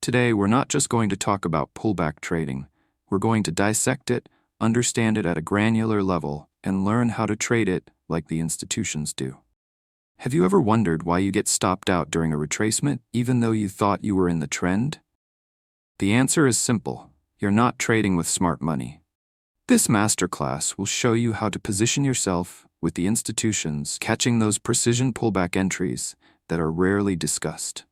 Today, we're not just going to talk about pullback trading. We're going to dissect it, understand it at a granular level, and learn how to trade it like the institutions do. Have you ever wondered why you get stopped out during a retracement even though you thought you were in the trend? The answer is simple. You're not trading with smart money. This masterclass will show you how to position yourself with the institutions, catching those precision pullback entries that are rarely discussed.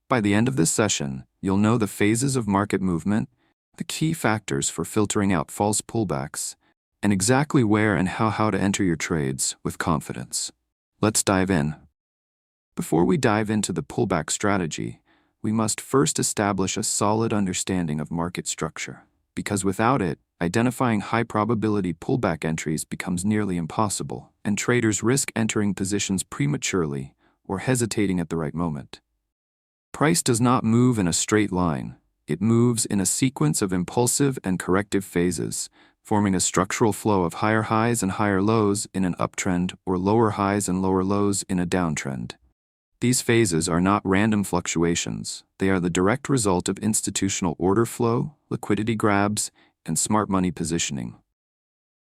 By the end of this session, you'll know the phases of market movement, the key factors for filtering out false pullbacks, and exactly where and how to enter your trades with confidence. Let's dive in. Before we dive into the pullback strategy, we must first establish a solid understanding of market structure, because without it, identifying high-probability pullback entries becomes nearly impossible, and traders risk entering positions prematurely or hesitating at the right moment. Price does not move in a straight line. It moves in a sequence of impulsive and corrective phases, forming a structural flow of higher highs and higher lows in an uptrend or lower highs and lower lows in a downtrend. These phases are not random fluctuations. They are the direct result of institutional order flow, liquidity grabs, and smart money positioning.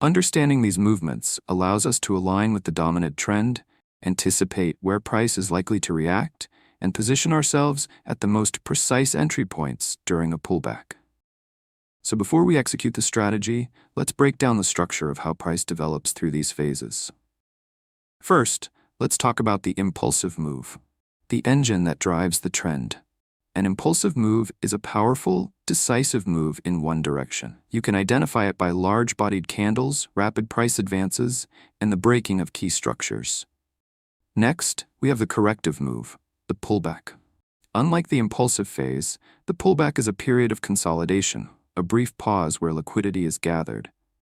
Understanding these movements allows us to align with the dominant trend, anticipate where price is likely to react, and position ourselves at the most precise entry points during a pullback. So before we execute the strategy, let's break down the structure of how price develops through these phases. First, let's talk about the impulsive move, the engine that drives the trend. An impulsive move is a powerful, decisive move in one direction. You can identify it by large-bodied candles, rapid price advances, and the breaking of key structures. Next, we have the corrective move, the pullback. Unlike the impulsive phase, the pullback is a period of consolidation, a brief pause where liquidity is gathered.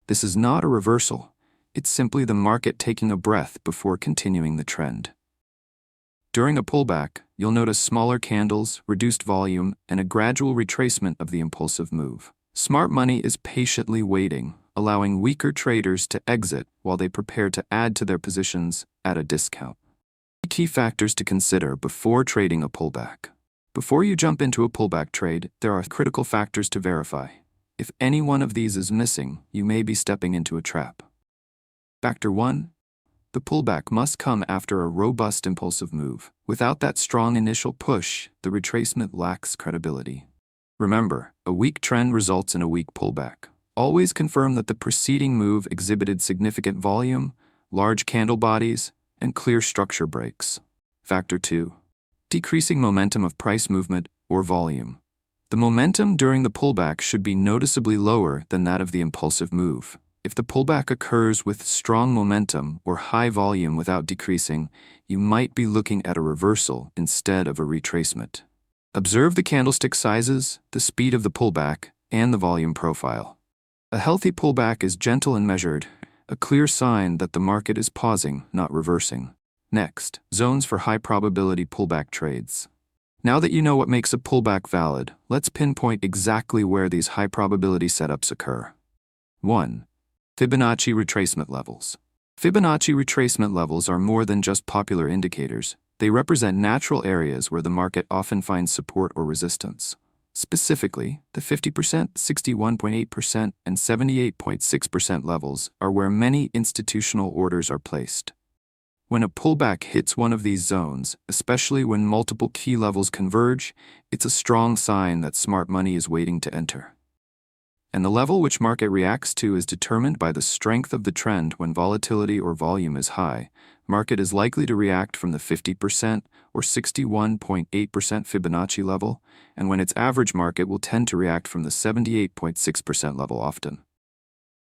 This is not a reversal. It's simply the market taking a breath before continuing the trend. During a pullback, you'll notice smaller candles, reduced volume, and a gradual retracement of the impulsive move. Smart money is patiently waiting, allowing weaker traders to exit while they prepare to add to their positions at a discount. Key factors to consider before trading a pullback. Before you jump into a pullback trade, there are critical factors to verify. If any one of these is missing, you may be stepping into a trap. Factor 1. The pullback must come after a robust impulsive move. Without that strong initial push, the retracement lacks credibility. Remember, a weak trend results in a weak pullback. Always confirm that the preceding move exhibited significant volume, large candle bodies, and clear structure breaks. Factor 2. Decreasing momentum of price movement or volume. The momentum during the pullback should be noticeably lower than that of the impulsive move. If the pullback occurs with strong momentum or high volume without decreasing, you might be looking at a reversal instead of a retracement. Observe the candlestick sizes, the speed of the pullback, and the volume profile. A healthy pullback is gentle and measured, a clear sign that the market is pausing, not reversing. Next, zones for high-probability pullback trades. Now that you know what makes a pullback valid, let's pinpoint exactly where these high-probability setups occur. 1. Fibonacci retracement levels. Fibonacci retracement levels are more than just popular indicators. They represent natural areas where the market often finds support or resistance. Specifically, the 50%, 61.8%, and 78.6% levels are where many institutional orders are placed. When a pullback hits one of these zones, especially when multiple key levels converge, it's a strong sign that smart money is waiting to enter. And the level which market reacts to is determined by the strength of the trend. When volatility or volume is high, market is likely to react from the 50% or 61.8% Fibonacci level, and when its average market will tend to react from the 78.6% level often.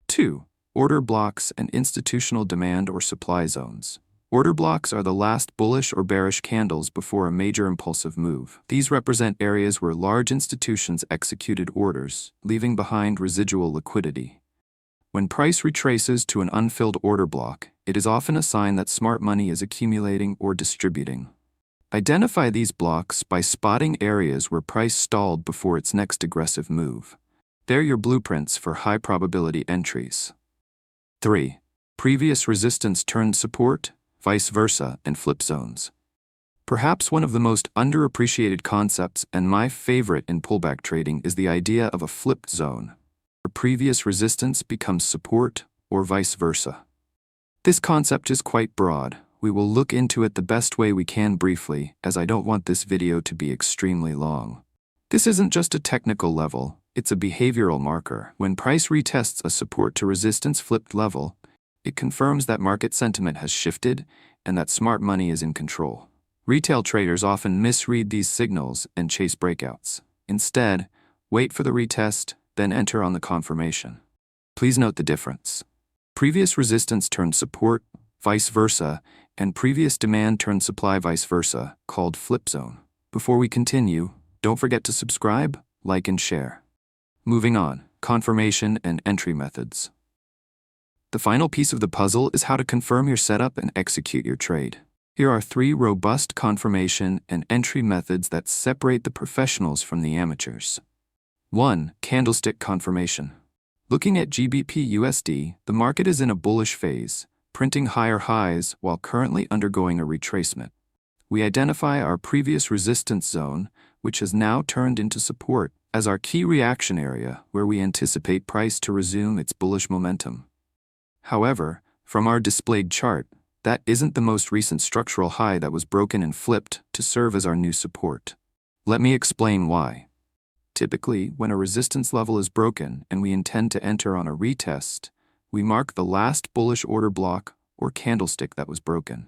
2. Order blocks and institutional demand or supply zones. Order blocks are the last bullish or bearish candles before a major impulsive move. These represent areas where large institutions executed orders, leaving behind residual liquidity. When price retraces to an unfilled order block, it is often a sign that smart money is accumulating or distributing. Identify these blocks by spotting areas where price stalled before its next aggressive move. They're your blueprints for high-probability entries. 3. Previous resistance turned support, vice versa, and flip zones. Perhaps one of the most underappreciated concepts and my favorite in pullback trading is the idea of a flipped zone, where previous resistance becomes support or vice versa. This concept is quite broad. We will look into it the best way we can briefly, as I don't want this video to be extremely long. This isn't just a technical level, it's a behavioral marker. When price retests a support to resistance flipped level, it confirms that market sentiment has shifted and that smart money is in control. Retail traders often misread these signals and chase breakouts. Instead, wait for the retest, then enter on the confirmation. Please note the difference. Previous resistance turned support, vice versa, and previous demand turned supply, vice versa, called flip zone. Before we continue, don't forget to subscribe, like, and share. Moving on, confirmation and entry methods. The final piece of the puzzle is how to confirm your setup and execute your trade. Here are 3 robust confirmation and entry methods that separate the professionals from the amateurs. 1. Candlestick confirmation. Looking at GBP/USD, the market is in a bullish phase, printing higher highs while currently undergoing a retracement. We identify our previous resistance zone, which has now turned into support, as our key reaction area where we anticipate price to resume its bullish momentum. However, from our displayed chart, that isn't the most recent structural high that was broken and flipped to serve as our new support. Let me explain why. Typically, when a resistance level is broken and we intend to enter on a retest, we mark the last bullish order block or candlestick that was broken.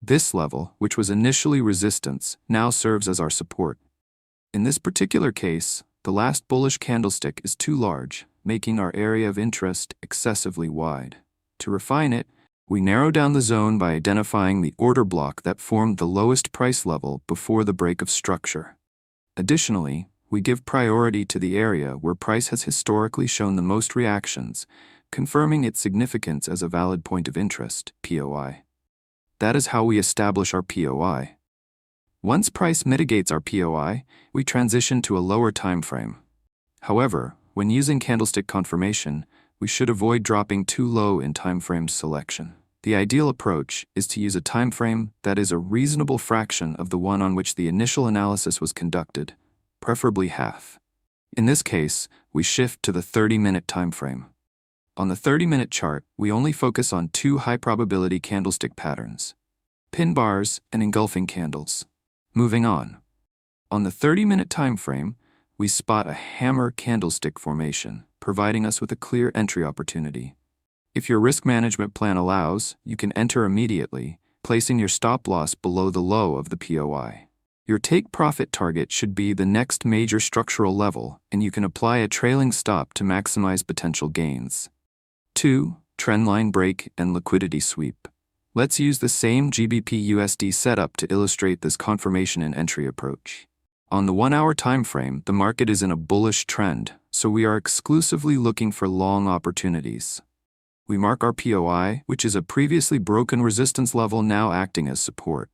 This level, which was initially resistance, now serves as our support. In this particular case, the last bullish candlestick is too large, making our area of interest excessively wide. To refine it, we narrow down the zone by identifying the order block that formed the lowest price level before the break of structure. Additionally, we give priority to the area where price has historically shown the most reactions, confirming its significance as a valid point of interest, POI. That is how we establish our POI. Once price mitigates our POI, we transition to a lower time frame. However, when using candlestick confirmation, we should avoid dropping too low in time frame selection. The ideal approach is to use a time frame that is a reasonable fraction of the one on which the initial analysis was conducted, preferably half. In this case, we shift to the 30-minute time frame. On the 30-minute chart, we only focus on 2 high-probability candlestick patterns: pin bars and engulfing candles. Moving on. On the 30-minute time frame, we spot a hammer candlestick formation, providing us with a clear entry opportunity. If your risk management plan allows, you can enter immediately, placing your stop loss below the low of the POI. Your take profit target should be the next major structural level, and you can apply a trailing stop to maximize potential gains. 2. Trendline break and liquidity sweep. Let's use the same GBP/USD setup to illustrate this confirmation and entry approach. On the 1-hour time frame, the market is in a bullish trend, so we are exclusively looking for long opportunities. We mark our POI, which is a previously broken resistance level now acting as support.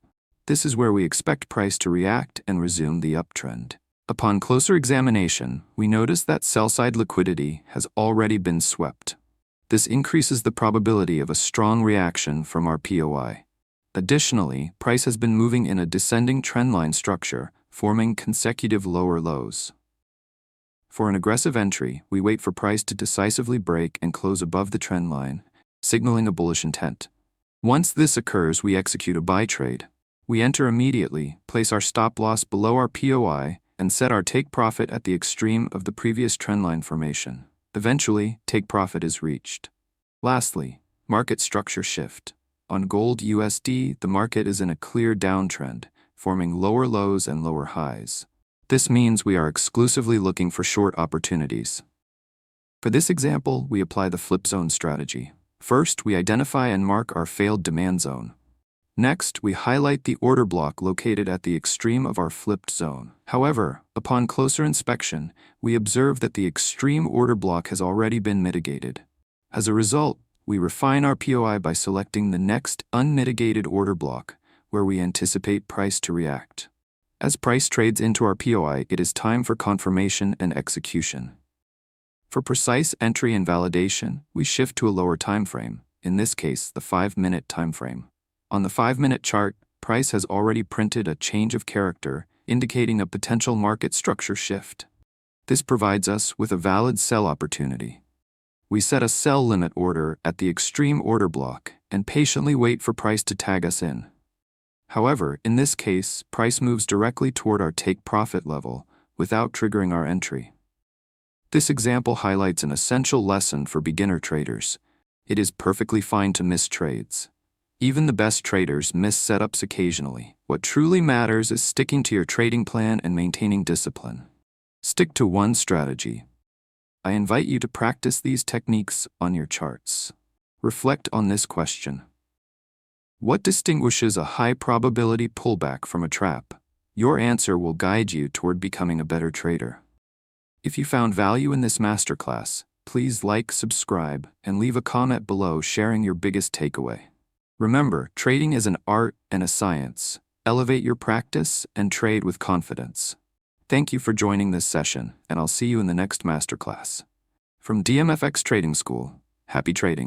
This is where we expect price to react and resume the uptrend. Upon closer examination, we notice that sell-side liquidity has already been swept. This increases the probability of a strong reaction from our POI. Additionally, price has been moving in a descending trendline structure, forming consecutive lower lows. For an aggressive entry, we wait for price to decisively break and close above the trend line, signaling a bullish intent. Once this occurs, we execute a buy trade. We enter immediately, place our stop loss below our POI, and set our take profit at the extreme of the previous trendline formation. Eventually, take profit is reached. Lastly, market structure shift. On gold USD, the market is in a clear downtrend, forming lower lows and lower highs. This means we are exclusively looking for short opportunities. For this example, we apply the flip zone strategy. First, we identify and mark our failed demand zone. Next, we highlight the order block located at the extreme of our flipped zone. However, upon closer inspection, we observe that the extreme order block has already been mitigated. As a result, we refine our POI by selecting the next unmitigated order block, where we anticipate price to react. As price trades into our POI, it is time for confirmation and execution. For precise entry and validation, we shift to a lower time frame, in this case, the 5-minute time frame. On the 5-minute chart, price has already printed a change of character, indicating a potential market structure shift. This provides us with a valid sell opportunity. We set a sell limit order at the extreme order block and patiently wait for price to tag us in. However, in this case, price moves directly toward our take profit level without triggering our entry. This example highlights an essential lesson for beginner traders. It is perfectly fine to miss trades. Even the best traders miss setups occasionally. What truly matters is sticking to your trading plan and maintaining discipline. Stick to one strategy. I invite you to practice these techniques on your charts. Reflect on this question. What distinguishes a high-probability pullback from a trap? Your answer will guide you toward becoming a better trader. If you found value in this masterclass, please like, subscribe, and leave a comment below sharing your biggest takeaway. Remember, trading is an art and a science. Elevate your practice and trade with confidence. Thank you for joining this session, and I'll see you in the next masterclass. From DMFX Trading School, happy trading.